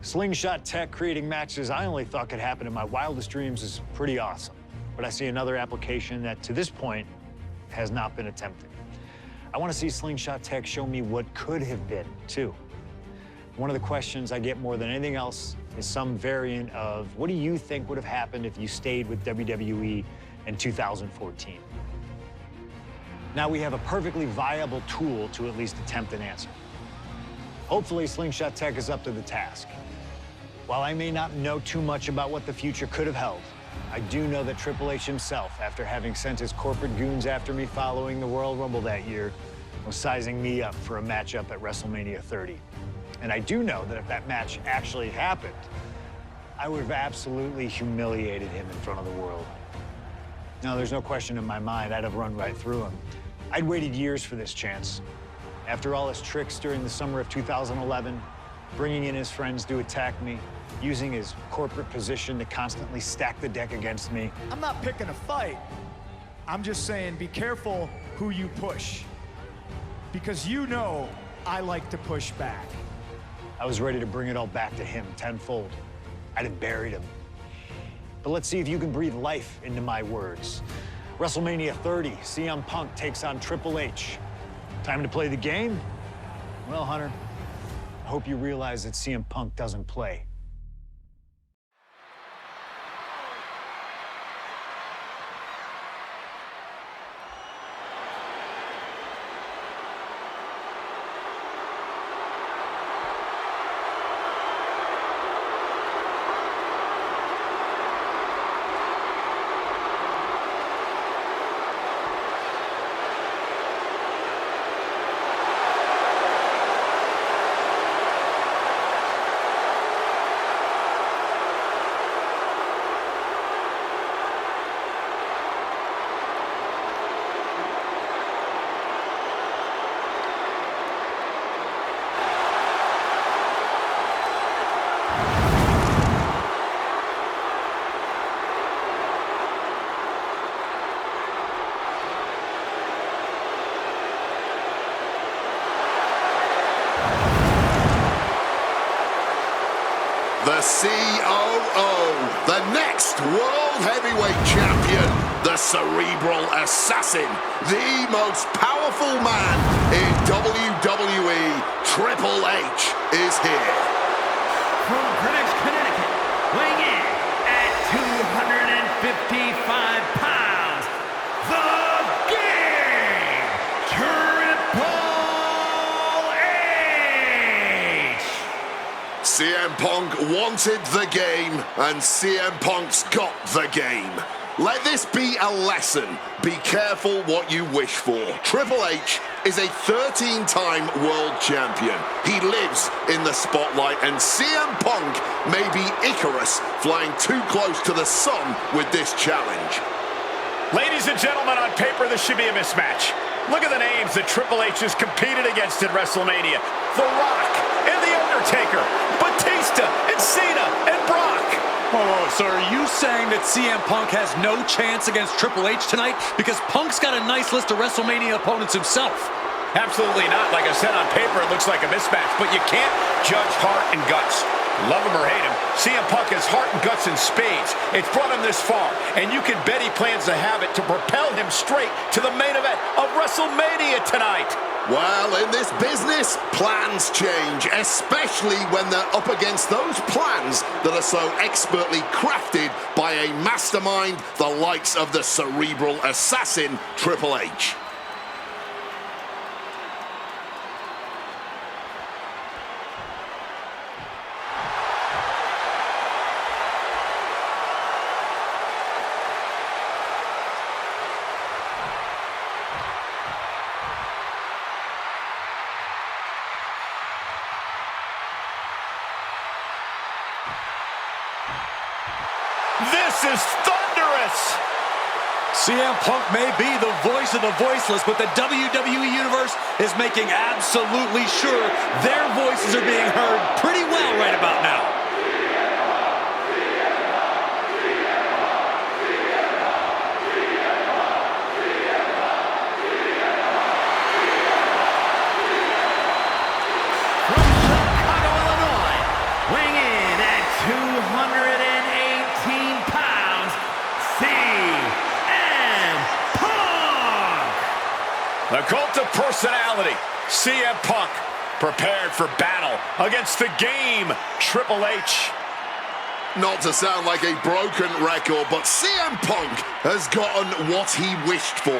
Slingshot tech creating matches I only thought could happen in my wildest dreams is pretty awesome. But I see another application that, to this point, has not been attempted. I want to see Slingshot tech show me what could have been, too. One of the questions I get more than anything else is some variant of, what do you think would have happened if you stayed with WWE in 2014? Now we have a perfectly viable tool to at least attempt an answer. Hopefully, Slingshot tech is up to the task. While I may not know too much about what the future could have held, I do know that Triple H himself, after having sent his corporate goons after me following the Royal Rumble that year, was sizing me up for a matchup at WrestleMania 30. And I do know that if that match actually happened, I would have absolutely humiliated him in front of the world. Now, there's no question in my mind I'd have run right through him. I'd waited years for this chance. After all his tricks during the summer of 2011, bringing in his friends to attack me, using his corporate position to constantly stack the deck against me. I'm not picking a fight. I'm just saying be careful who you push. Because you know I like to push back. I was ready to bring it all back to him tenfold. I'd have buried him. But let's see if you can breathe life into my words. WrestleMania 30, CM Punk takes on Triple H. Time to play the game? Well, Hunter, I hope you realize that CM Punk doesn't play. The COO, the next World Heavyweight Champion, the Cerebral Assassin, the most powerful man in WWE, Triple H, is here. From Greenwich, Connecticut, weighing in at 255 pounds, the Game, Triple H! CM Punk wanted the game, and CM Punk's got the game. Let this be a lesson. Be careful what you wish for. Triple H is a 13-time world champion. He lives in the spotlight, and CM Punk may be Icarus flying too close to the sun with this challenge. Ladies and gentlemen, on paper, this should be a mismatch. Look at the names that Triple H has competed against at WrestleMania. The Rock and The Undertaker, Batista and Cena and Brock. Oh, so are you saying that CM Punk has no chance against Triple H tonight? Because Punk's got a nice list of WrestleMania opponents himself. Absolutely not. Like I said, on paper, it looks like a mismatch, but you can't judge heart and guts. Love him or hate him, CM Punk has heart and guts in spades. It's brought him this far, and you can bet he plans to have it to propel him straight to the main event of WrestleMania tonight. Well, in this business, plans change, especially when they're up against those plans that are so expertly crafted by a mastermind the likes of the Cerebral Assassin, Triple H. This is thunderous! CM Punk may be the voice of the voiceless, but the WWE Universe is making absolutely sure their voices are being heard pretty well right about now. From Chicago, Illinois, weighing in The cult of personality, CM Punk, prepared for battle against the game, Triple H. Not to sound like a broken record, but CM Punk has gotten what he wished for.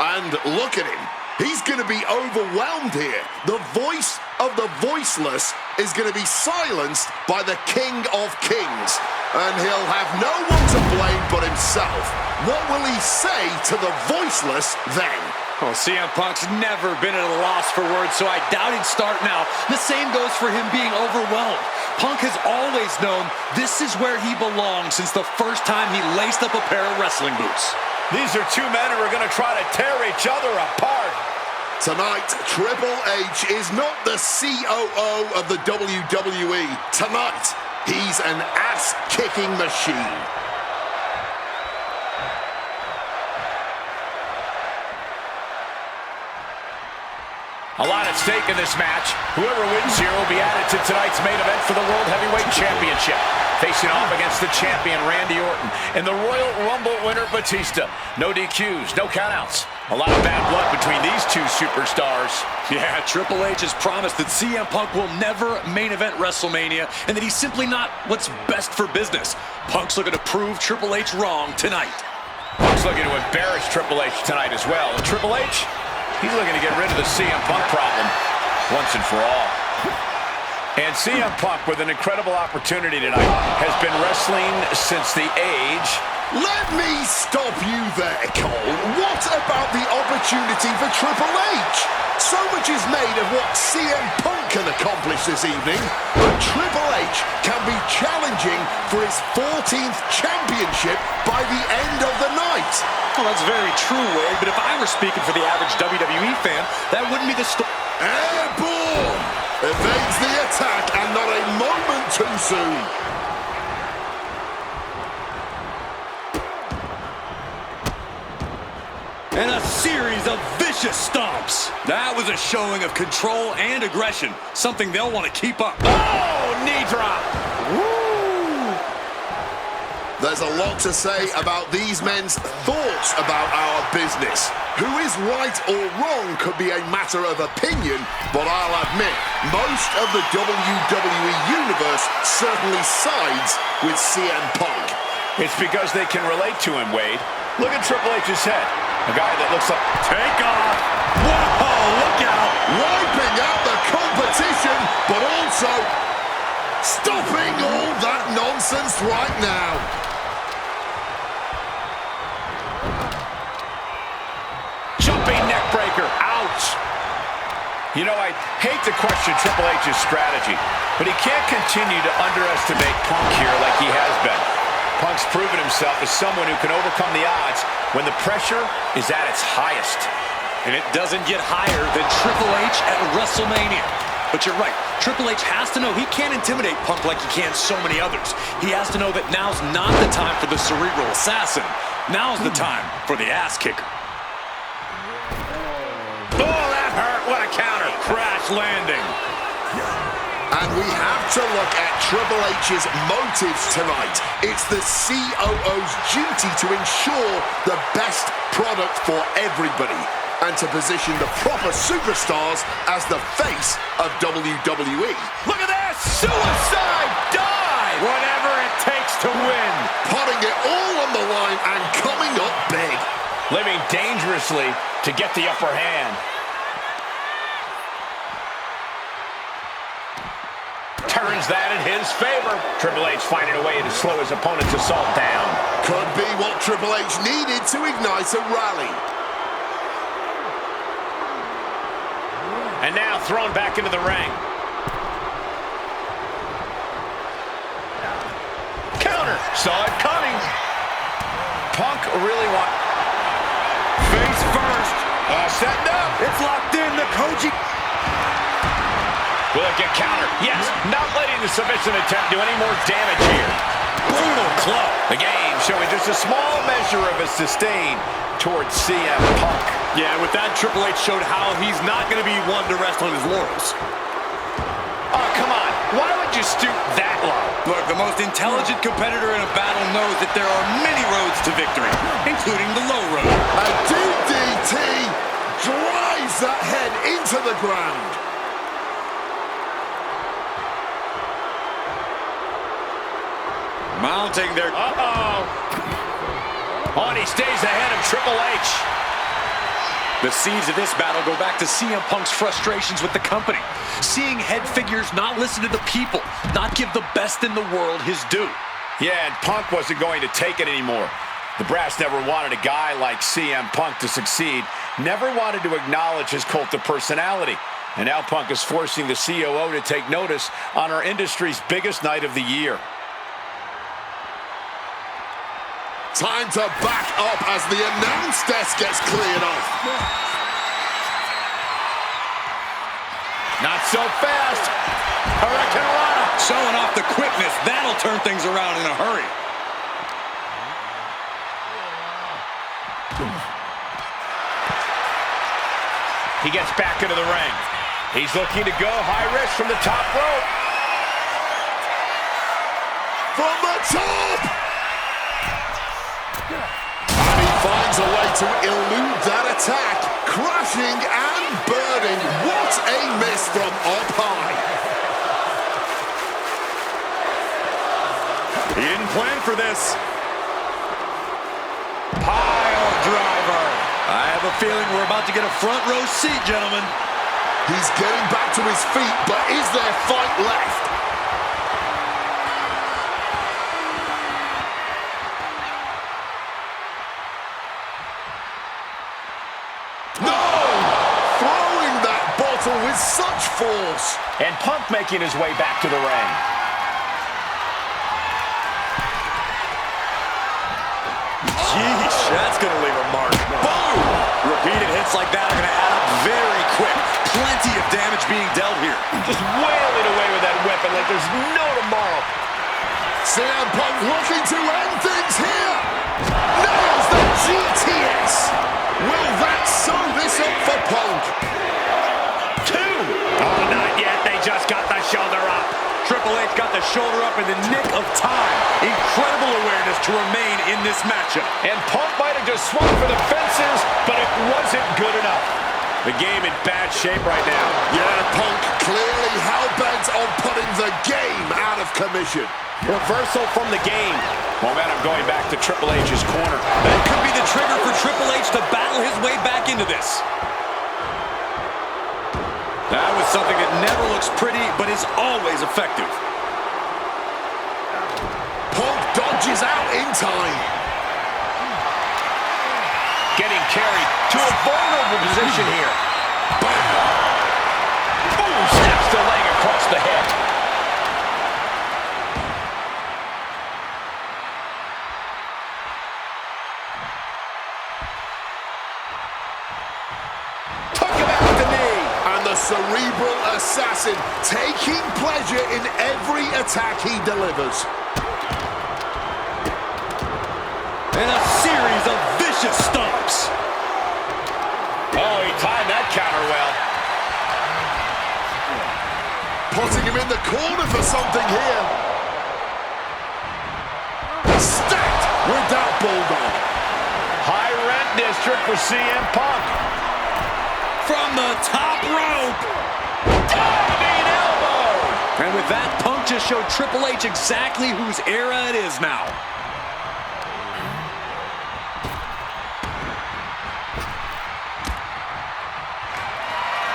And look at him. He's going to be overwhelmed here. The voice of the voiceless is going to be silenced by the King of Kings. And he'll have no one to blame but himself. What will he say to the voiceless then? Well, CM Punk's never been at a loss for words, so I doubt he'd start now. The same goes for him being overwhelmed. Punk has always known this is where he belongs since the first time he laced up a pair of wrestling boots. These are two men who are going to try to tear each other apart. Tonight, Triple H is not the COO of the WWE. Tonight, he's an ass-kicking machine. A lot at stake in this match. Whoever wins here will be added to tonight's main event for the World Heavyweight Championship. Facing off against the champion, Randy Orton, and the Royal Rumble winner, Batista. No DQs, no countouts. A lot of bad blood between these two superstars. Yeah, Triple H has promised that CM Punk will never main event WrestleMania and that he's simply not what's best for business. Punk's looking to prove Triple H wrong tonight. Punk's looking to embarrass Triple H tonight as well. And Triple H, he's looking to get rid of the CM Punk problem once and for all. And CM Punk, with an incredible opportunity tonight, has been wrestling since the age... Let me stop you there, Cole. What about the opportunity for Triple H? So much is made of what CM Punk can accomplish this evening, but Triple H can be challenging for his 14th championship by the end of the night. Well, that's very true, Wade, but if I were speaking for the average WWE fan, that wouldn't be the story. Airborne! Evades the attack, and not a moment too soon. And a series of vicious stomps. That was a showing of control and aggression, something they'll want to keep up. Oh, knee drop. Woo! There's a lot to say about these men's thoughts about our business. Who is right or wrong could be a matter of opinion, but I'll admit, most of the WWE Universe certainly sides with CM Punk. It's because they can relate to him, Wade. Look at Triple H's head. A guy that looks like... Take off! Whoa, look out! Wiping out the competition, but also stopping all that nonsense right now. Jumping neck breaker. Ouch. You know, I hate to question Triple H's strategy, but he can't continue to underestimate Punk here like he has been. Punk's proven himself as someone who can overcome the odds when the pressure is at its highest. And it doesn't get higher than Triple H at WrestleMania. But you're right, Triple H has to know he can't intimidate Punk like he can so many others. He has to know that now's not the time for the cerebral assassin. Now's the time for the ass kicker. Oh, that hurt. What a counter. Crash landing. And we have to look at Triple H's motives tonight. It's the COO's duty to ensure the best product for everybody and to position the proper superstars as the face of WWE. Look at this. Suicide dive. Whatever it takes to win. Putting it all on the line and coming up big. Living dangerously to get the upper hand. Turns that in his favor. Triple H finding a way to slow his opponent's assault down. Could be what Triple H needed to ignite a rally. And now thrown back into the ring. Counter. Saw it coming. Punk really Face first. Setting up. It's locked in. The Koji. Will it get countered? Yes. Not letting the submission attempt do any more damage here. Brutal club. The game showing just a small measure of his disdain towards CM Punk. Yeah, with that, Triple H showed how he's not going to be one to rest on his laurels. Oh, come on. Why would you stoop that low? Look, the most intelligent competitor in a battle knows that there are many roads to victory, including the low road. A DDT. Drive. drives that head into the ground. Mounting their... Uh-oh. Oh, and he stays ahead of Triple H. The seeds of this battle go back to CM Punk's frustrations with the company. Seeing head figures not listen to the people, not give the best in the world his due. Yeah, and Punk wasn't going to take it anymore. The brass never wanted a guy like CM Punk to succeed, never wanted to acknowledge his cult of personality. And now Punk is forcing the COO to take notice on our industry's biggest night of the year. Time to back up as the announce desk gets cleared off. Not so fast. Hurricanrana. Showing off the quickness. That'll turn things around in a hurry. He gets back into the ring. He's looking to go high risk from the top rope. From the top! And he finds a way to elude that attack, crashing and burning. What a miss from up high. He didn't plan for this. Pile driver. I have a feeling we're about to get a front row seat, gentlemen. He's getting back to his feet, but is there fight left? With such force. And Punk making his way back to the ring. Jeez, that's going to leave a mark. Boom! Repeated hits like that are going to add up very quick. Plenty of damage being dealt here. Just wailing away with that weapon like there's no tomorrow. CM Punk looking to end things here. Nails the GTS. Will that sew this up for Punk? Oh, not yet. They just got the shoulder up. Triple H got the shoulder up in the nick of time. Incredible awareness to remain in this matchup. And Punk might have just swung for the fences, but it wasn't good enough. The game in bad shape right now. Yeah, Punk clearly hell-bent on putting the game out of commission. Reversal from the game. Momentum going back to Triple H's corner. That could be the trigger for Triple H to battle his way back into this. That was something that never looks pretty, but is always effective. Punk dodges out in time. Getting carried to a vulnerable position here. Boom! Snaps the leg across the head. Took him out with the knee. And the cerebral assassin taking pleasure in every attack he delivers. And a series of vicious stomps. Oh, he timed that counter well. Putting him in the corner for something here. Stacked with that bulldog. High rent district for CM Punk. From the top rope. Diving elbow. And with that, Punk just showed Triple H exactly whose era it is now.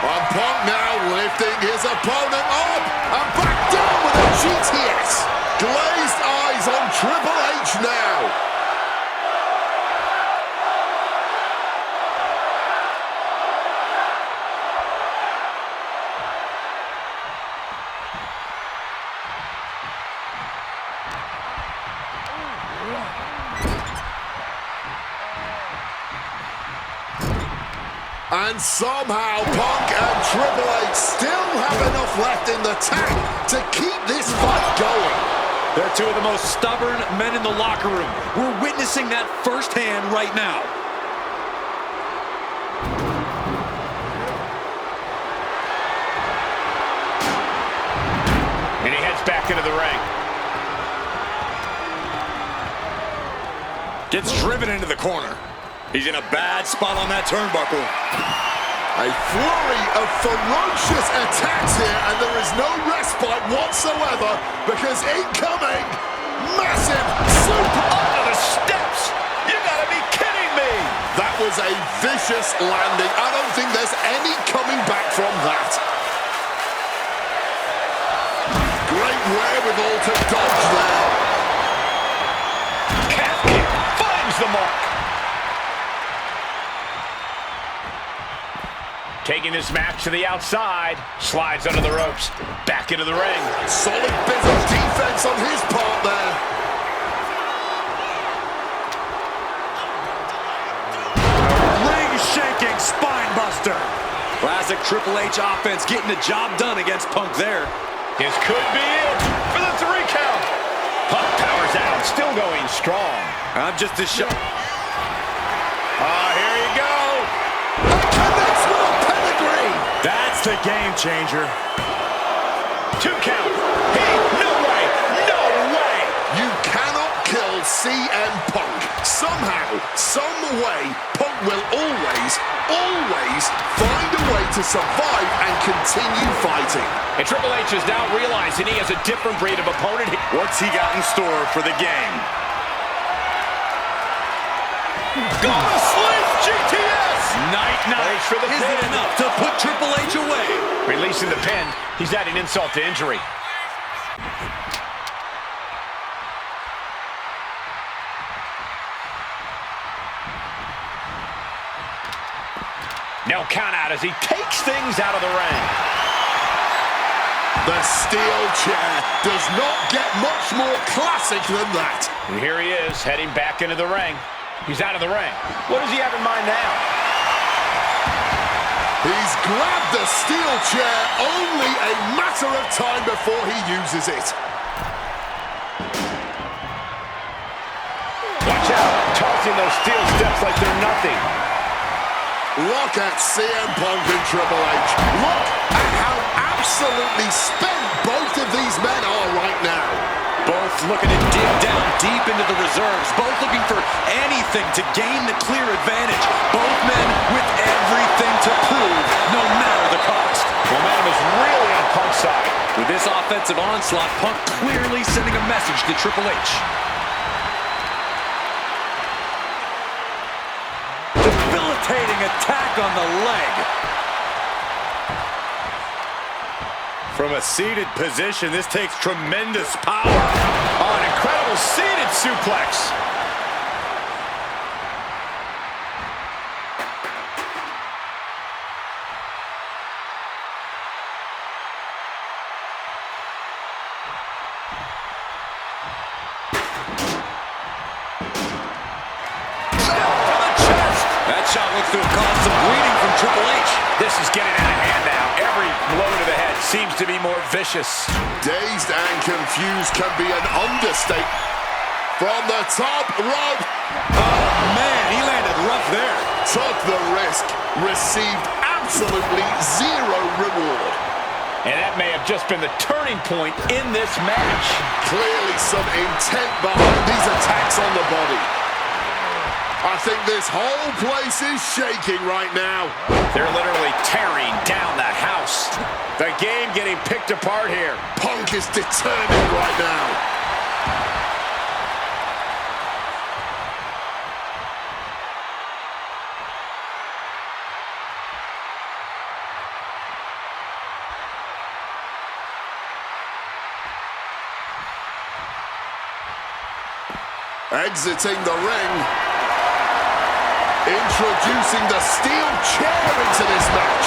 And Punk now lifting his opponent up and back down with a GTS. Glazed eyes on Triple H now. And somehow Punk and Triple H still have enough left in the tank to keep this fight going. They're two of the most stubborn men in the locker room. We're witnessing that firsthand right now. And he heads back into the ring. Gets driven into the corner. He's in a bad spot on that turnbuckle. A flurry of ferocious attacks here, and there is no respite whatsoever because incoming, massive super Under the steps! You gotta be kidding me! That was a vicious landing. I don't think there's any coming back from that. Great wherewithal to dodge there. Calf kick finds the mark. Taking this match to the outside. Slides under the ropes. Back into the ring. Solid bit of defense on his part there. Ring-shaking spine buster. Classic Triple H offense getting the job done against Punk there. This could be it for the 3 count. Punk powers out, still going strong. I'm just as shocked. Here you go. Connects with a pedigree. That's the game changer. 2 count. No way. No way. You cannot kill CM Punk. Somehow, some way, Punk will always find a way to survive and continue fighting. And Triple H is now realizing he has a different breed of opponent. What's he got in store for the game? Gonna sleep, GTS! Night. For the Is pin. it enough to put Triple H away? Releasing the pin. He's adding insult to injury. No count out as he takes things out of the ring. The steel chair does not get much more classic than that. And here he is, heading back into the ring. He's out of the ring. What does he have in mind now? He's grabbed the steel chair, only a matter of time before he uses it. Watch out, tossing those steel steps like they're nothing. Look at CM Punk and Triple H. Look at how absolutely spent both of these men are right now. Both looking to dig down deep into the reserves. Both looking for anything to gain the clear advantage. Both men with everything to prove, no matter the cost. Momentum is really on Punk's side. With this offensive onslaught, Punk clearly sending a message to Triple H. Debilitating attack on the leg. From a seated position, this takes tremendous power. Oh, an incredible seated suplex. Shot looks to have caused some bleeding from Triple H. This is getting out of hand now. Every blow to the head seems to be more vicious. Dazed and confused can be an understatement. From the top rope. Oh, man, he landed rough there. Took the risk. Received absolutely zero reward. And that may have just been the turning point in this match. Clearly some intent behind these attacks on the body. I think this whole place is shaking right now. They're literally tearing down the house. The game getting picked apart here. Punk is determined right now. Exiting the ring. Introducing the steel chair into this match.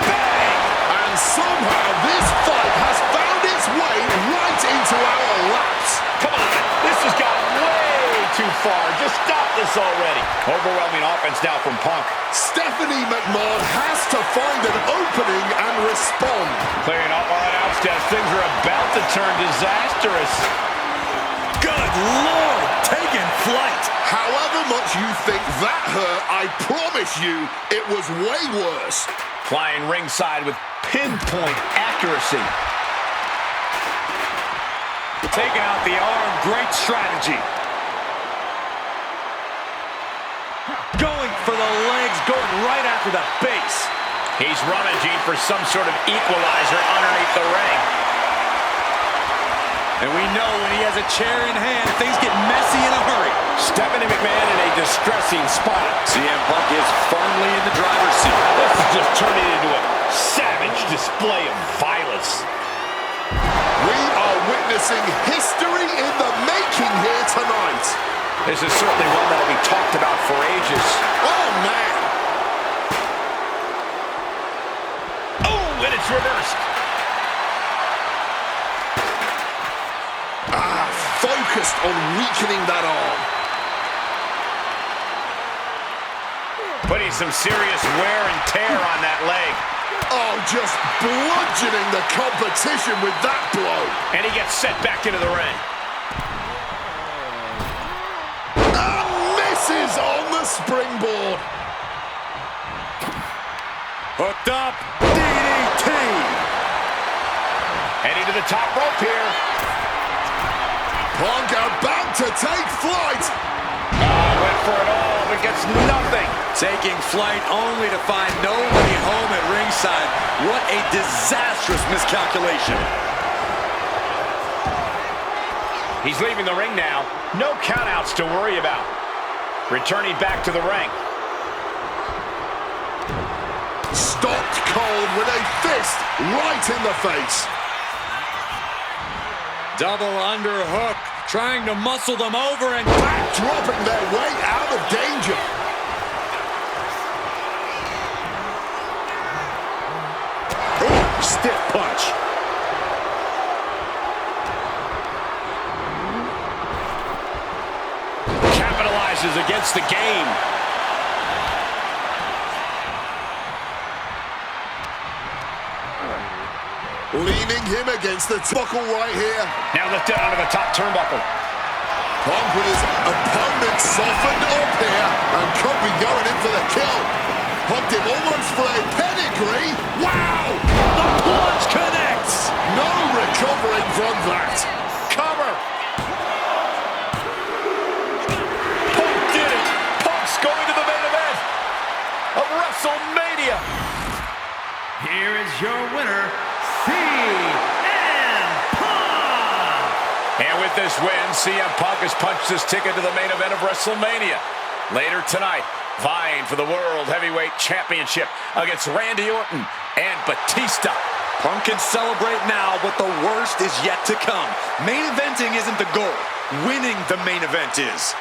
Bang! And somehow this fight has found its way right into our laps. Come on, this has got way too far. Just stop this already. Overwhelming offense now from Punk. Stephanie McMahon has to find an opening and respond. Clearing up all that outstairs. Things are about to turn disastrous. Good Lord, taking flight. However much you think that hurt, I promise you it was way worse. Flying ringside with pinpoint accuracy. Taking out the arm, great strategy. Going for the legs, going right after the base. He's rummaging for some sort of equalizer underneath the ring. And we know when he has a chair in hand, things get messy in a hurry. Stephanie McMahon in a distressing spot. CM Punk is firmly in the driver's seat. This is just turning into a savage display of violence. We are witnessing history in the making here tonight. This is certainly one that will be talked about for ages. Oh, man. Oh, and it's reversed. Focused on weakening that arm. Putting some serious wear and tear on that leg. Oh, just bludgeoning the competition with that blow. And he gets set back into the ring. And misses on the springboard. Hooked up, DDT. Heading to the top rope here. Punk about to take flight. Went for it all, but gets nothing. Taking flight only to find nobody home at ringside. What a disastrous miscalculation. He's leaving the ring now. No countouts to worry about. Returning back to the ring. Stopped cold with a fist right in the face. Double underhook, trying to muscle them over and Dropping their way out of danger. Ooh, stiff punch. Capitalizes against the game. Leaning him against the buckle right here. Now lifted onto the top turnbuckle. Punk with his opponent softened up here and could be going in for the kill. Punked him almost for a pedigree. Wow! the plunge connects. No recovering from that. Cover. Punk did it. Punk's going to the main event of WrestleMania. Here is your winner, CM Punk! And with this win, CM Punk has punched his ticket to the main event of WrestleMania. Later tonight, vying for the World Heavyweight Championship against Randy Orton and Batista. Punk can celebrate now, but the worst is yet to come. Main eventing isn't the goal. Winning the main event is.